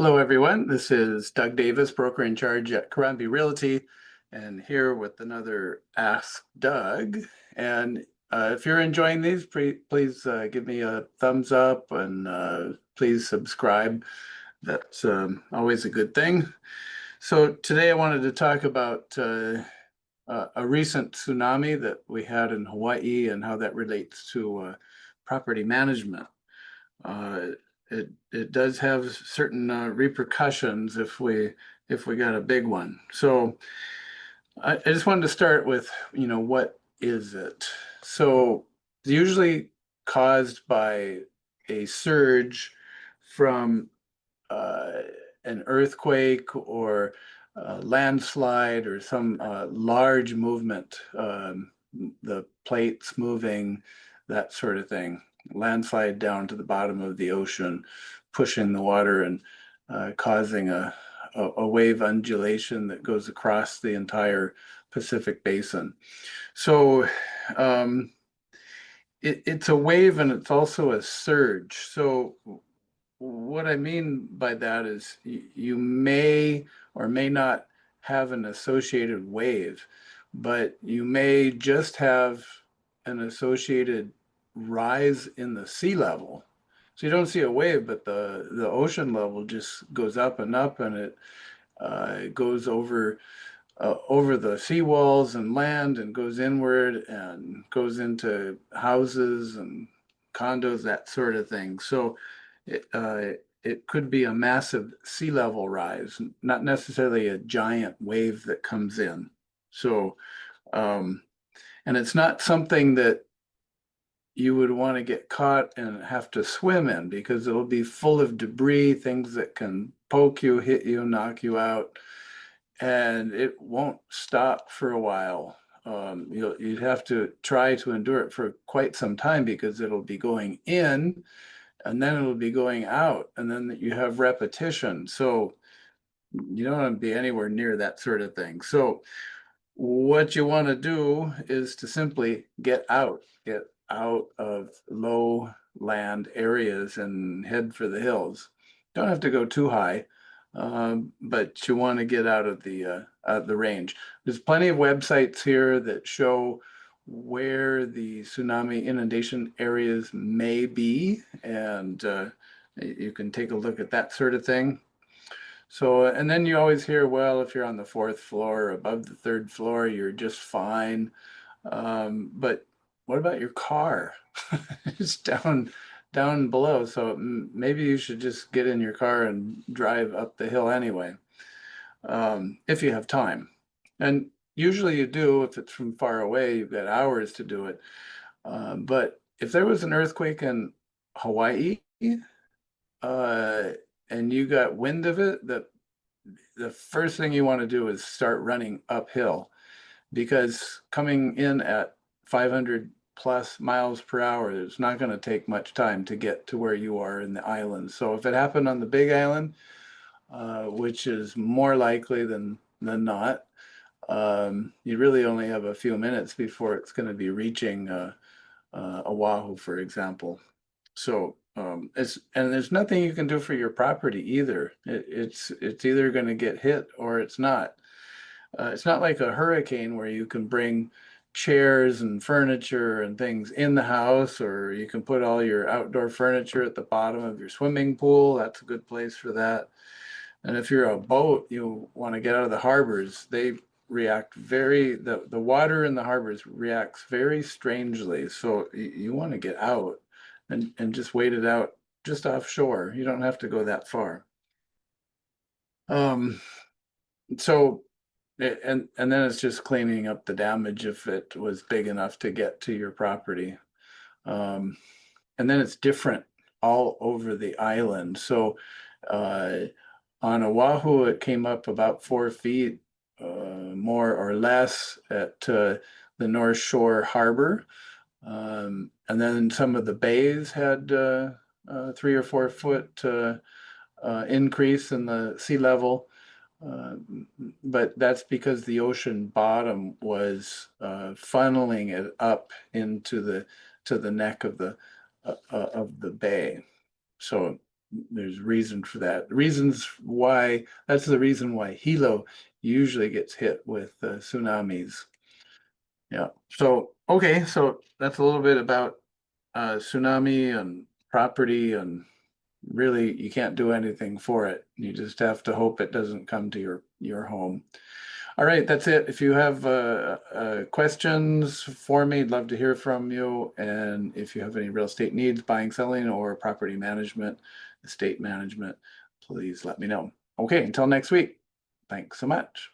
Hello, everyone. This is Doug Davis, broker in charge at Karambie Realty, and here with another Ask Doug. And if you're enjoying these, please give me a thumbs up and please subscribe. That's always a good thing. So today I wanted to talk about a recent tsunami that we had in Hawaii and how that relates to property management. Uh, it does have certain repercussions if we got a big one. So I just wanted to start with, what is it? So it's usually caused by a surge from uh, an earthquake or a landslide or some large movement, the plates moving, that sort of thing. Landslide down to the bottom of the ocean, pushing the water and causing a wave undulation that goes across the entire Pacific Basin. So um, it's a wave and it's also a surge. So what I mean by that is you may or may not have an associated wave, but you may just have an associated rise in the sea level. So you don't see a wave, but the ocean level just goes up and up, and it goes over the seawalls and land and goes inward and goes into houses and condos, that sort of thing. So it could be a massive sea level rise, not necessarily a giant wave that comes in. So, um, and it's not something that you would want to get caught and have to swim in because it'll be full of debris, things that can poke you, hit you, knock you out, and it won't stop for a while. You'd have to try to endure it for quite some time because it'll be going in and then it'll be going out, and then you have repetition. So you don't want to be anywhere near that sort of thing. So what you want to do is to simply get out of low land areas and head for the hills. Don't have to go too high, but you want to get out of the range. There's plenty of websites here that show where the tsunami inundation areas may be, and you can take a look at that sort of thing. So, and then you always hear, well, if you're on the fourth floor or above the third floor, you're just fine. But what about your car? It's down below. So maybe you should just get in your car and drive up the hill anyway, if you have time. And usually you do. If it's from far away, you've got hours to do it. But if there was an earthquake in Hawaii, uh, and you got wind of it, the first thing you want to do is start running uphill, because coming in at 500 plus miles per hour, it's not going to take much time to get to where you are in the island. So if it happened on the Big Island, which is more likely than not, you really only have a few minutes before it's going to be reaching Oahu, for example. So and there's nothing you can do for your property either. It's either going to get hit or it's not. It's not like a hurricane where you can bring chairs and furniture and things in the house, or you can put all your outdoor furniture at the bottom of your swimming pool. That's a good place for that. And if you're a boat, you want to get out of the harbors. They react the water in the harbors reacts very strangely. So you want to get out and just wait it out just offshore. You don't have to go that far. Um, so and then it's just cleaning up the damage if it was big enough to get to your property. Um, and then it's different all over the island. So uh, on Oahu, it came up about 4 feet, more or less, at the North Shore Harbor. And then some of the bays had 3 or 4 foot increase in the sea level. Uh, but that's because the ocean bottom was funneling it up into the to the neck of the bay. So there's reason for that. Reasons why, that's the reason why Hilo usually gets hit with tsunamis. Yeah. So, okay, so that's a little bit about tsunami and property, and really you can't do anything for it. You just have to hope it doesn't come to your home. All right, that's it. If you have questions for me, I'd love to hear from you. And if you have any real estate needs, buying, selling, or property management, estate management, please let me know. Okay, until next week. Thanks so much.